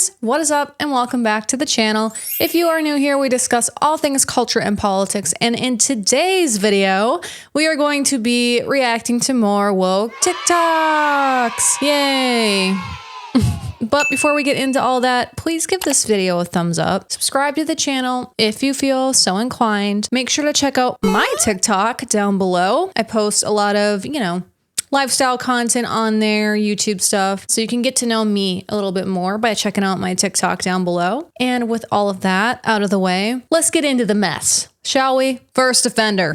guys, what is up and welcome back to the channel. If you are new here, we discuss all things culture and politics, and in today's video, we are going to be reacting to more woke Tik Toks. Yay! But before we get into all that, please give this video a thumbs up. Subscribe to the channel if you feel so inclined. Make sure to check out my TikTok down below. I post a lot of, lifestyle content on there, YouTube stuff. So you can get to know me a little bit more by checking out my TikTok down below. And with all of that out of the way, let's get into the mess, shall we? First offender.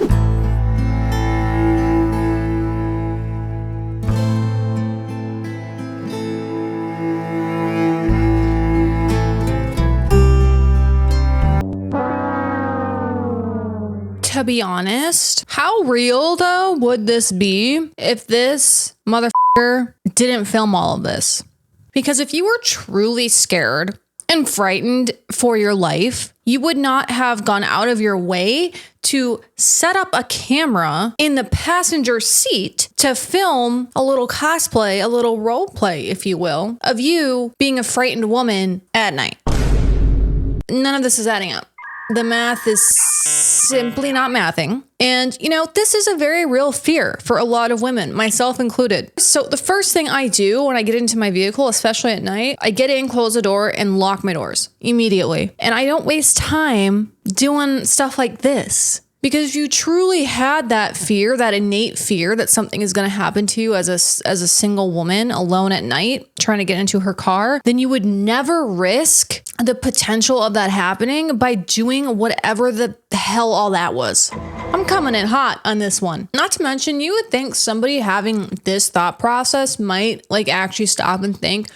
To be honest, how real though would this be if this motherfucker didn't film all of this? Because if you were truly scared and frightened for your life, you would not have gone out of your way to set up a camera in the passenger seat to film a little cosplay, a little role play, if you will, of you being a frightened woman at night. None of this is adding up. The math is simply not mathing. And, this is a very real fear for a lot of women, myself included. So the first thing I do when I get into my vehicle, especially at night, I get in, close the door, and lock my doors immediately. And I don't waste time doing stuff like this. Because if you truly had that fear, that innate fear that something is going to happen to you as a single woman alone at night trying to get into her car, then you would never risk the potential of that happening by doing whatever the hell all that was. I'm coming in hot on this one. Not to mention, you would think somebody having this thought process might actually stop and think,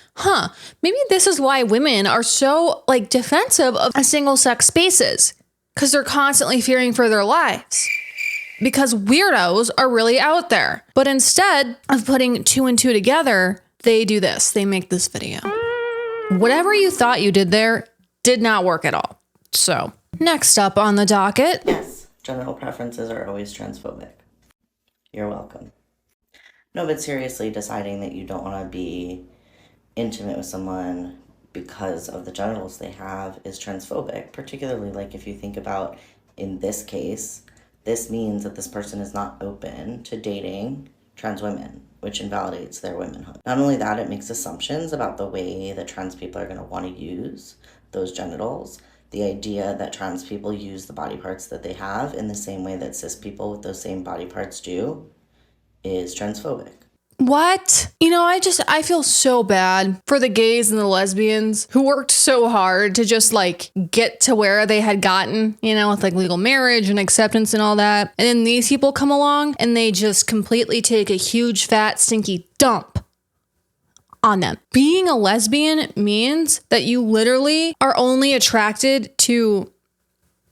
maybe this is why women are so defensive of single sex spaces. Because they're constantly fearing for their lives. Because weirdos are really out there. But instead of putting two and two together, they do this. They make this video. Whatever you thought you did there did not work at all. So, next up on the docket. Yes, genital preferences are always transphobic. You're welcome. No, but seriously, deciding that you don't want to be intimate with someone because of the genitals they have is transphobic, particularly if you think about, in this case, this means that this person is not open to dating trans women, which invalidates their womanhood. Not only that, it makes assumptions about the way that trans people are going to want to use those genitals. The idea that trans people use the body parts that they have in the same way that cis people with those same body parts do is transphobic. What? I feel so bad for the gays and the lesbians who worked so hard to just get to where they had gotten, with legal marriage and acceptance and all that. And then these people come along and they just completely take a huge fat stinky dump on them. Being a lesbian means that you literally are only attracted to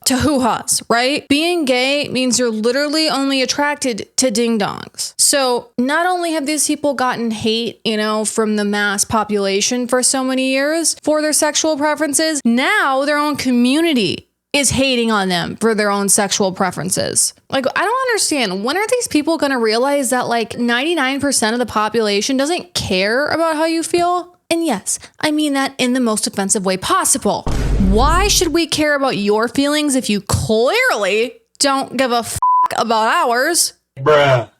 hoo-has, right? Being gay means you're literally only attracted to ding-dongs. So not only have these people gotten hate, from the mass population for so many years for their sexual preferences, now their own community is hating on them for their own sexual preferences. I don't understand. When are these people going to realize that 99% of the population doesn't care about how you feel? And yes, I mean that in the most offensive way possible. Why should we care about your feelings if you clearly don't give a f*** about ours? Bruh.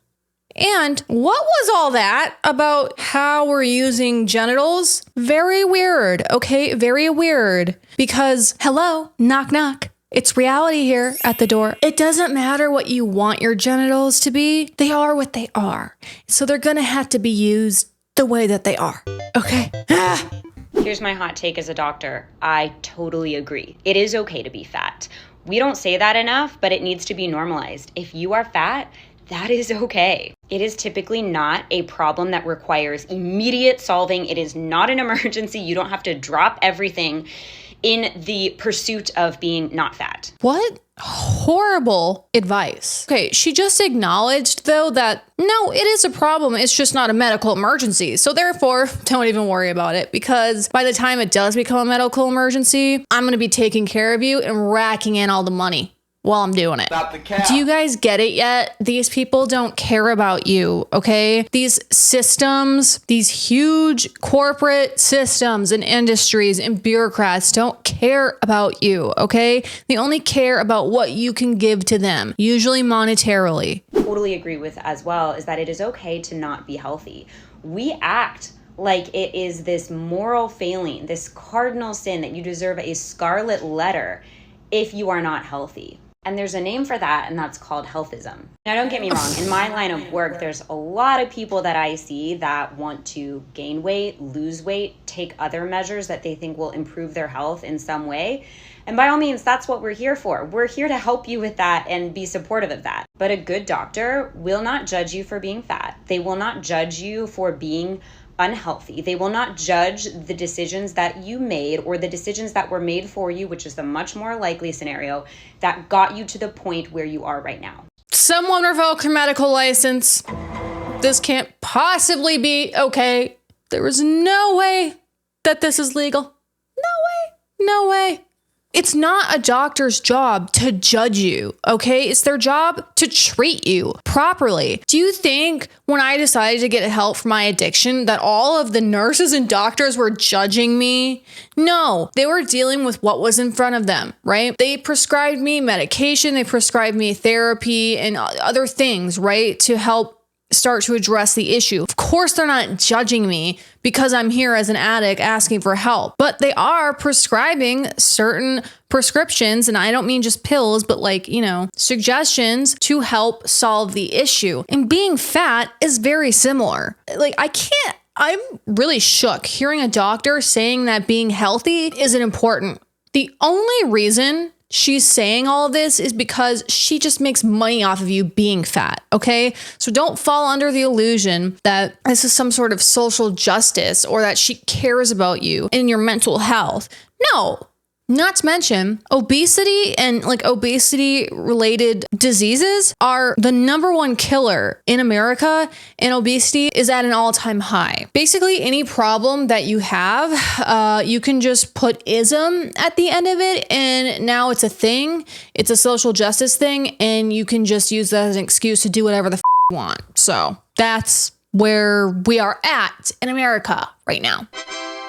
And what was all that about how we're using genitals? Very weird, okay? Very weird. Because, hello, knock knock. It's reality here at the door. It doesn't matter what you want your genitals to be. They are what they are. So they're gonna have to be used the way that they are, okay? Here's my hot take as a doctor. I totally agree. It is okay to be fat. We don't say that enough, but it needs to be normalized. If you are fat, that is okay. It is typically not a problem that requires immediate solving. It is not an emergency. You don't have to drop everything in the pursuit of being not fat. What horrible advice. Okay, she just acknowledged though that no, it is a problem. It's just not a medical emergency. So therefore, don't even worry about it, because by the time it does become a medical emergency, I'm going to be taking care of you and racking in all the money. while I'm doing it. Stop the cap. Do you guys get it yet? These people don't care about you, okay? These systems, these huge corporate systems and industries and bureaucrats don't care about you, okay? They only care about what you can give to them, usually monetarily. Totally agree with as well is that it is okay to not be healthy. We act like it is this moral failing, this cardinal sin that you deserve a scarlet letter if you are not healthy. And there's a name for that, and that's called healthism. Now, don't get me wrong. In my line of work, there's a lot of people that I see that want to gain weight, lose weight, take other measures that they think will improve their health in some way. And by all means, that's what we're here for. We're here to help you with that and be supportive of that. But a good doctor will not judge you for being fat. They will not judge you for being unhealthy. They will not judge the decisions that you made or the decisions that were made for you, which is the much more likely scenario that got you to the point where you are right now. Someone revoke your medical license. This can't possibly be okay. There is no way that this is legal. No way. It's not a doctor's job to judge you, okay? It's their job to treat you properly. Do you think when I decided to get help for my addiction that all of the nurses and doctors were judging me? No, they were dealing with what was in front of them, right? They prescribed me medication, they prescribed me therapy and other things, right? To help start to address the issue. Of course, they're not judging me because I'm here as an addict asking for help, but they are prescribing certain prescriptions, and I don't mean just pills, but suggestions to help solve the issue. And being fat is very similar. I'm really shook hearing a doctor saying that being healthy isn't important. The only reason she's saying all of this is because she just makes money off of you being fat, okay? So don't fall under the illusion that this is some sort of social justice or that she cares about you and your mental health. No. Not to mention, obesity and obesity related diseases are the number one killer in America, and obesity is at an all-time high. Basically, any problem that you have, you can just put ism at the end of it, and now it's a thing. It's a social justice thing, and you can just use that as an excuse to do whatever the you want. So that's where we are at in America right now.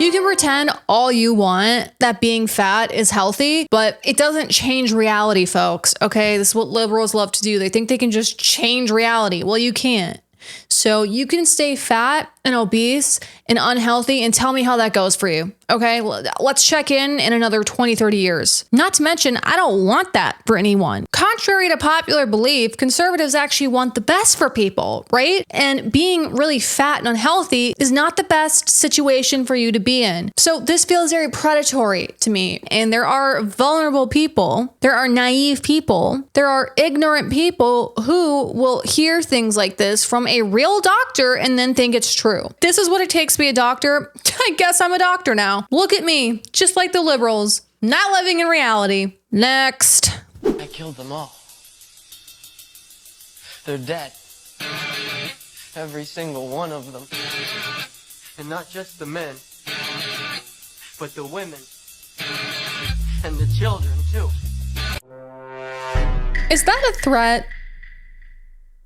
You can pretend all you want that being fat is healthy, but it doesn't change reality, folks. Okay, this is what liberals love to do. They think they can just change reality. Well, you can't. So you can stay fat and obese and unhealthy and tell me how that goes for you. Okay, let's check in another 20, 30 years. Not to mention, I don't want that for anyone. Contrary to popular belief, conservatives actually want the best for people, right? And being really fat and unhealthy is not the best situation for you to be in. So this feels very predatory to me. And there are vulnerable people, there are naive people, there are ignorant people who will hear things like this from a real doctor and then think it's true. This is what it takes to be a doctor. I guess I'm a doctor now. Look at me, just like the liberals, not living in reality. Next. I killed them all. They're dead. Every single one of them. And not just the men, but the women. And the children, too. Is that a threat?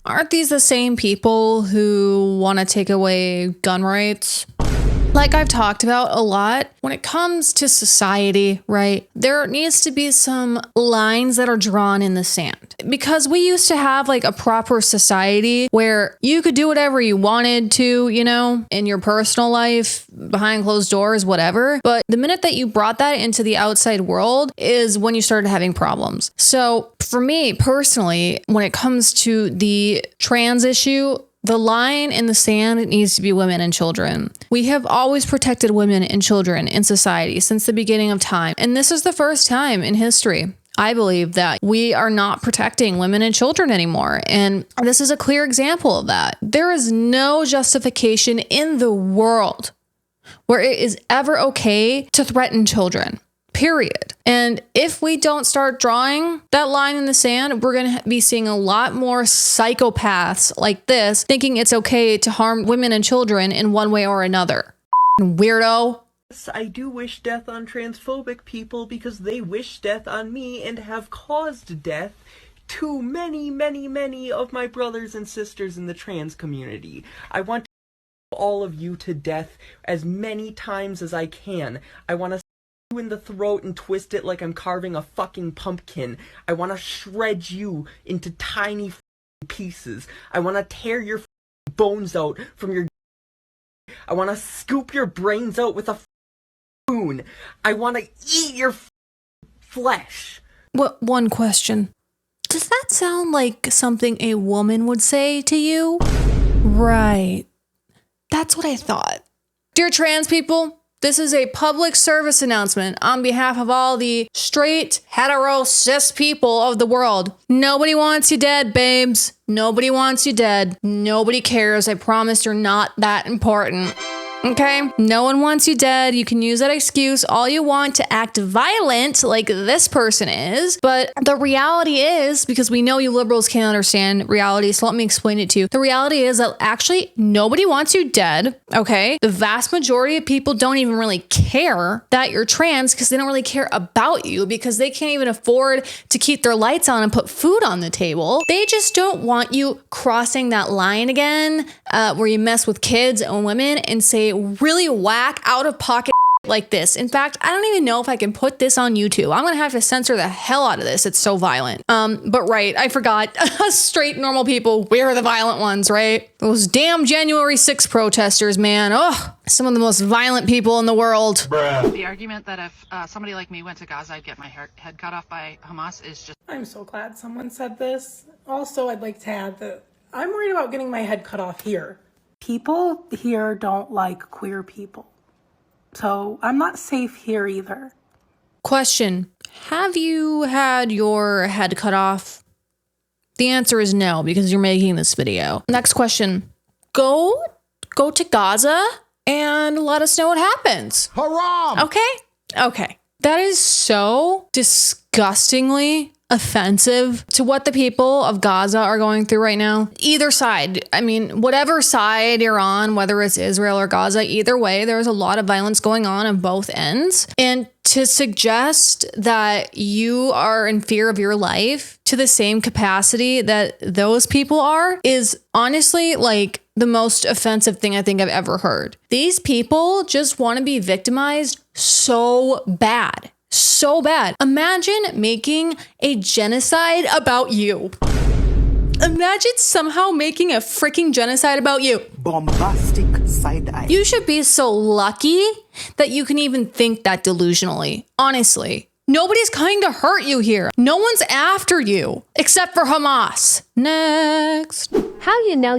Aren't these the same people who want to take away gun rights? Like I've talked about a lot, when it comes to society, right, there needs to be some lines that are drawn in the sand. Because we used to have a proper society where you could do whatever you wanted to, in your personal life, behind closed doors, whatever. But the minute that you brought that into the outside world is when you started having problems. So for me personally, when it comes to the trans issue, the line in the sand needs to be women and children. We have always protected women and children in society since the beginning of time. And this is the first time in history, I believe, that we are not protecting women and children anymore. And this is a clear example of that. There is no justification in the world where it is ever okay to threaten children. Period. And if we don't start drawing that line in the sand, we're going to be seeing a lot more psychopaths like this thinking it's okay to harm women and children in one way or another. Weirdo. Yes, I do wish death on transphobic people because they wish death on me and have caused death to many, many, many of my brothers and sisters in the trans community. I want to all of you to death as many times as I can. I want to you in the throat and twist it like I'm carving a fucking pumpkin. I want to shred you into tiny pieces. I want to tear your bones out from your. I want to scoop your brains out with a spoon. I want to eat your flesh. What? One question. Does that sound like something a woman would say to you? Right. That's what I thought. Dear trans people, this is a public service announcement on behalf of all the straight, hetero, cis people of the world. Nobody wants you dead, babes. Nobody wants you dead. Nobody cares. I promise you're not that important. Okay? No one wants you dead. You can use that excuse all you want to act violent like this person is. But the reality is, because we know you liberals can't understand reality, so let me explain it to you. The reality is that actually nobody wants you dead. Okay? The vast majority of people don't even really care that you're trans because they don't really care about you because they can't even afford to keep their lights on and put food on the table. They just don't want you crossing that line again where you mess with kids and women and say really whack out of pocket like this. In fact, I don't even know if I can put this on YouTube. I'm gonna have to censor the hell out of this. It's so violent. But right, I forgot. Straight normal people, we're the violent ones, right? Those damn January 6th protesters, man. Oh, some of the most violent people in the world. The argument that if somebody like me went to Gaza, I'd get my head cut off by Hamas is just... I'm so glad someone said this. Also, I'd like to add that I'm worried about getting my head cut off here. People here don't like queer people. So I'm not safe here either. Question. Have you had your head cut off? The answer is no, because you're making this video. Next question. Go to Gaza and let us know what happens. Haram! Okay. That is so disgustingly offensive to what the people of Gaza are going through right now. Either side, I mean, whatever side you're on, whether it's Israel or Gaza, either way, there's a lot of violence going on both ends. And to suggest that you are in fear of your life to the same capacity that those people are is honestly like the most offensive thing I think I've ever heard. These people just want to be victimized so bad. So bad. Imagine making a genocide about you. Imagine somehow making a freaking genocide about you. Bombastic side eye. You should be so lucky that you can even think that delusionally. Honestly. Nobody's coming to hurt you here. No one's after you. Except for Hamas. Next. How you know?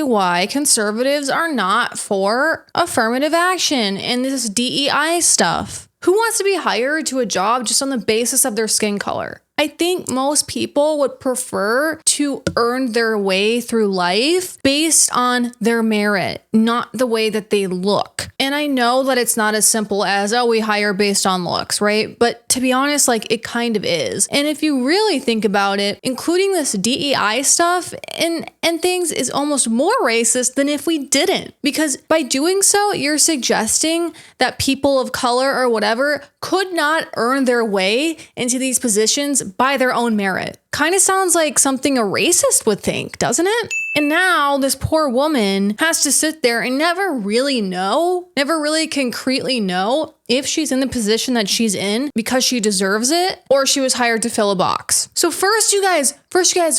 Why conservatives are not for affirmative action and this DEI stuff. Who wants to be hired to a job just on the basis of their skin color? I think most people would prefer to earn their way through life based on their merit, not the way that they look. And I know that it's not as simple as, oh, we hire based on looks, right? But to be honest, like it kind of is. And if you really think about it, including this DEI stuff and things is almost more racist than if we didn't. Because by doing so, you're suggesting that people of color or whatever could not earn their way into these positions by their own merit. Kind of sounds like something a racist would think, doesn't it? And now this poor woman has to sit there and never really concretely know if she's in the position that she's in because she deserves it or she was hired to fill a box. So first you guys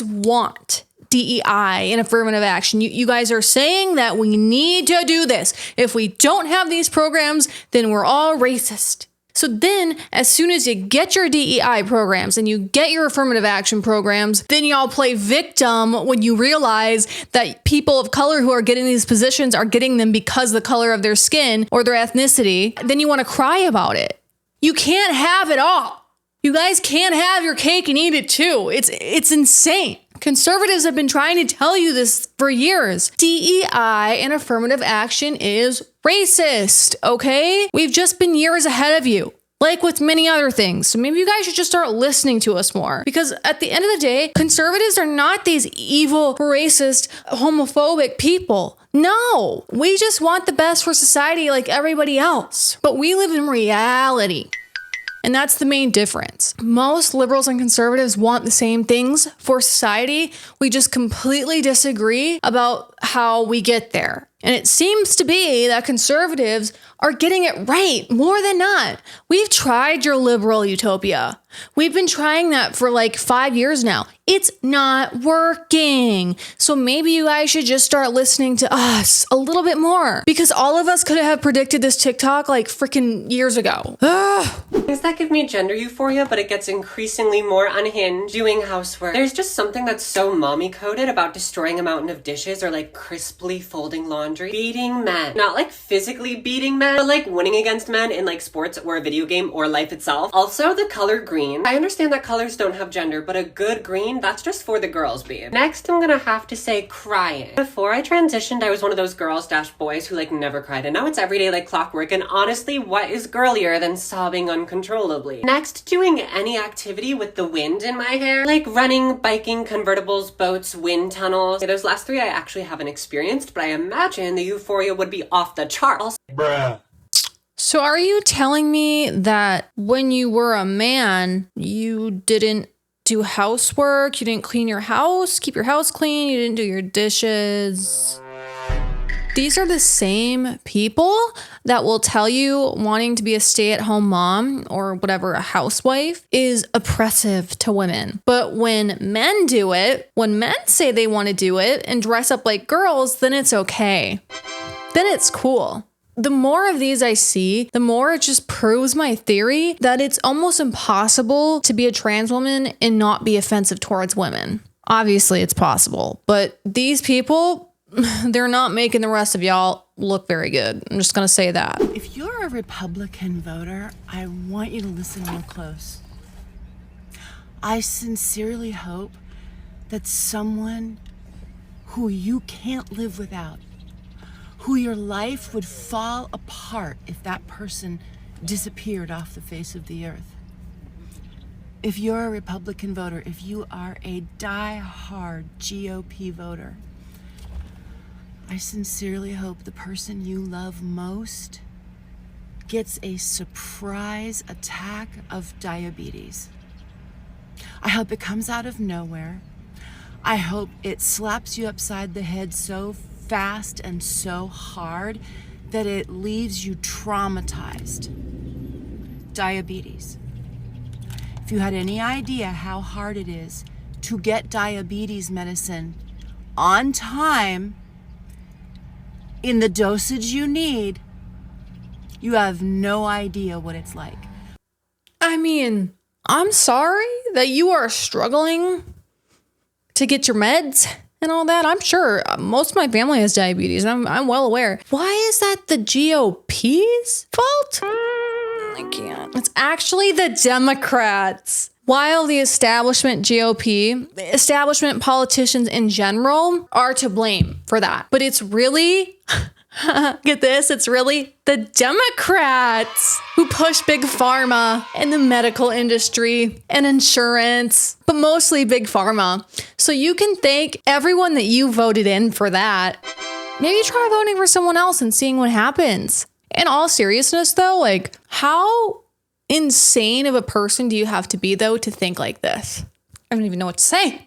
want DEI and affirmative action. You guys are saying that we need to do this. If we don't have these programs, then we're all racist. So then, as soon as you get your DEI programs and you get your affirmative action programs, then y'all play victim when you realize that people of color who are getting these positions are getting them because the color of their skin or their ethnicity. Then you want to cry about it. You can't have it all. You guys can't have your cake and eat it too. It's insane. Conservatives have been trying to tell you this for years. DEI and affirmative action is racist, okay? We've just been years ahead of you. Like with many other things. So maybe you guys should just start listening to us more. Because at the end of the day, conservatives are not these evil, racist, homophobic people. No, we just want the best for society like everybody else. But we live in reality. And that's the main difference. Most liberals and conservatives want the same things for society. We just completely disagree about how we get there. And it seems to be that conservatives are getting it right more than not. We've tried your liberal utopia. We've been trying that for like 5 years now. It's not working. So maybe you guys should just start listening to us a little bit more, because all of us could have predicted this TikTok like freaking years ago. Things that give me gender euphoria, but it gets increasingly more unhinged doing housework. There's just something that's so mommy coded about destroying a mountain of dishes or like crisply folding laundry. Beating men. Not like physically beating men, but like winning against men in like sports or a video game or life itself. Also, the color green. I understand that colors don't have gender, but a good green, that's just for the girls, babe. Next, I'm gonna have to say crying. Before I transitioned, I was one of those girls-boys who like never cried, and now it's everyday like clockwork, and honestly, what is girlier than sobbing uncontrollably? Next, doing any activity with the wind in my hair, like running, biking, convertibles, boats, wind tunnels. Okay, those last three I actually haven't experienced, but I imagine the euphoria would be off the charts. Bruh. So are you telling me that when you were a man, you didn't do housework, you didn't clean your house, keep your house clean, you didn't do your dishes? These are the same people that will tell you wanting to be a stay-at-home mom or whatever, a housewife, is oppressive to women. But when men do it, when men say they want to do it and dress up like girls, then it's okay. Then it's cool. The more of these I see, the more it just proves my theory that it's almost impossible to be a trans woman and not be offensive towards women. Obviously, it's possible, but these people, they're not making the rest of y'all look very good. I'm just gonna say that. If you're a Republican voter, I want you to listen real close. I sincerely hope that someone who you can't live without, who your life would fall apart if that person disappeared off the face of the earth. If you're a Republican voter, if you are a die-hard GOP voter, I sincerely hope the person you love most gets a surprise attack of diabetes. I hope it comes out of nowhere. I hope it slaps you upside the head so fast and so hard that it leaves you traumatized. Diabetes. If you had any idea how hard it is to get diabetes medicine on time in the dosage you need, you have no idea what it's like. I mean, I'm sorry that you are struggling to get your meds and all that. I'm sure most of my family has diabetes. I'm well aware. Why is that the GOP's fault? I can't. It's actually the Democrats. While the establishment GOP, the establishment politicians in general are to blame for that. But it's really, get this, it's really the Democrats who push big pharma and the medical industry and insurance, but mostly big pharma. So you can thank everyone that you voted in for that. Maybe try voting for someone else and seeing what happens. In all seriousness though, like how insane of a person do you have to be though to think like this? I don't even know what to say.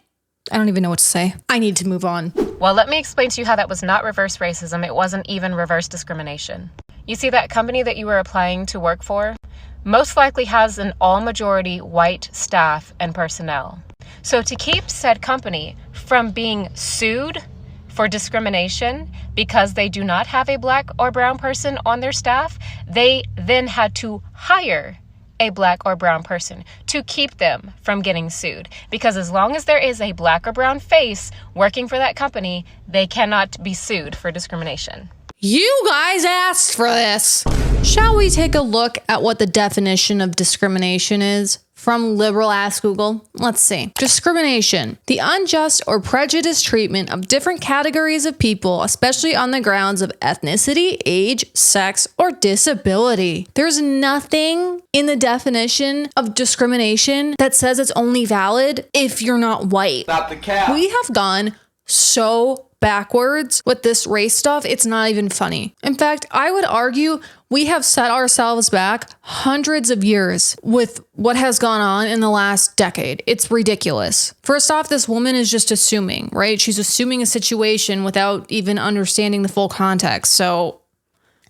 I need to move on. Well, let me explain to you how that was not reverse racism. It wasn't even reverse discrimination. You see, that company that you were applying to work for most likely has an all-majority white staff and personnel. So to keep said company from being sued for discrimination because they do not have a black or brown person on their staff, they then had to hire a black or brown person to keep them from getting sued. Because as long as there is a black or brown face working for that company, they cannot be sued for discrimination. You guys asked for this. Shall we take a look at what the definition of discrimination is? From liberal ass Google, let's see. Discrimination, the unjust or prejudiced treatment of different categories of people, especially on the grounds of ethnicity, age, sex, or disability. There's nothing in the definition of discrimination that says it's only valid if you're not white. Stop the cap. We have gone so backwards with this race stuff, it's not even funny. In fact, I would argue we have set ourselves back hundreds of years with what has gone on in the last decade. It's ridiculous. First off, this woman is just assuming, right? She's assuming a situation without even understanding the full context. So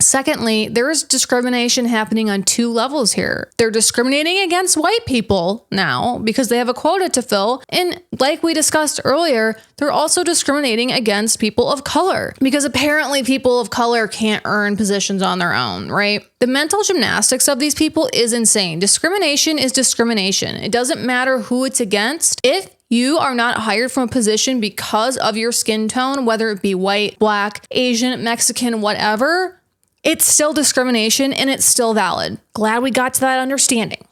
secondly, there is discrimination happening on two levels here. They're discriminating against white people now because they have a quota to fill. And like we discussed earlier, they're also discriminating against people of color because apparently people of color can't earn positions on their own, right? The mental gymnastics of these people is insane. Discrimination is discrimination. It doesn't matter who it's against. If you are not hired from a position because of your skin tone, whether it be white, black, Asian, Mexican, whatever, it's still discrimination and it's still valid. Glad we got to that understanding.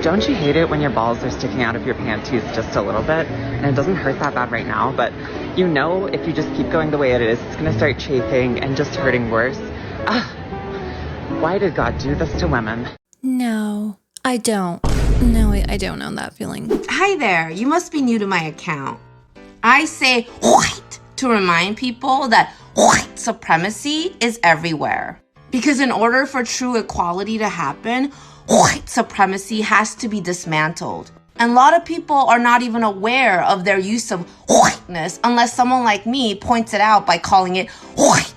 Don't you hate it when your balls are sticking out of your panties just a little bit? And it doesn't hurt that bad right now, but you know if you just keep going the way it is, it's gonna start chafing and just hurting worse. Why did God do this to women? No, I don't. No, I don't know that feeling. Hi there, you must be new to my account. I say white to remind people that white supremacy is everywhere. Because in order for true equality to happen, white supremacy has to be dismantled. And a lot of people are not even aware of their use of whiteness unless someone like me points it out by calling it white.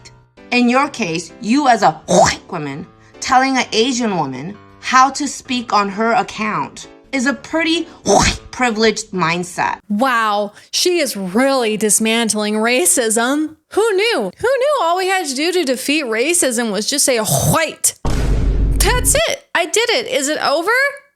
In your case, you as a white woman telling an Asian woman how to speak on her account is a pretty white privileged mindset. Wow, she is really dismantling racism. Who knew? Who knew all we had to do to defeat racism was just say white? That's it. I did it. Is it over?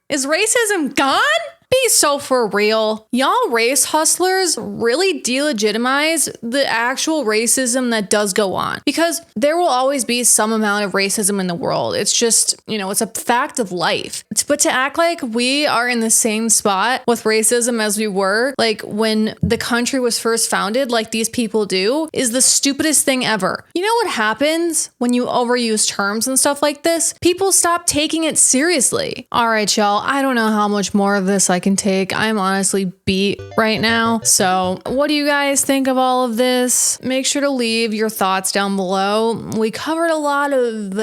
Is racism gone? Be so for real. Y'all race hustlers really delegitimize the actual racism that does go on because there will always be some amount of racism in the world. It's just, it's a fact of life. But to act like we are in the same spot with racism as we were, like when the country was first founded, like these people do, is the stupidest thing ever. You know what happens when you overuse terms and stuff like this? People stop taking it seriously. All right, y'all, I don't know how much more of this I can take. I'm honestly beat right now. So what do you guys think of all of this? Make sure to leave your thoughts down below. We covered a lot of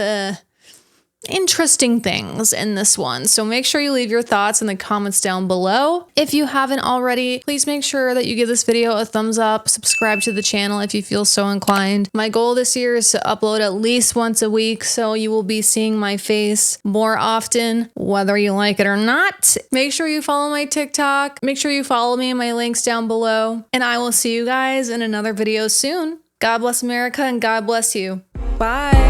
interesting things in this one. So make sure you leave your thoughts in the comments down below. If you haven't already, please make sure that you give this video a thumbs up, subscribe to the channel if you feel so inclined. My goal this year is to upload at least once a week, so you will be seeing my face more often, whether you like it or not. Make sure you follow my TikTok. Make sure you follow me in my links down below. And I will see you guys in another video soon. God bless America and God bless you. Bye.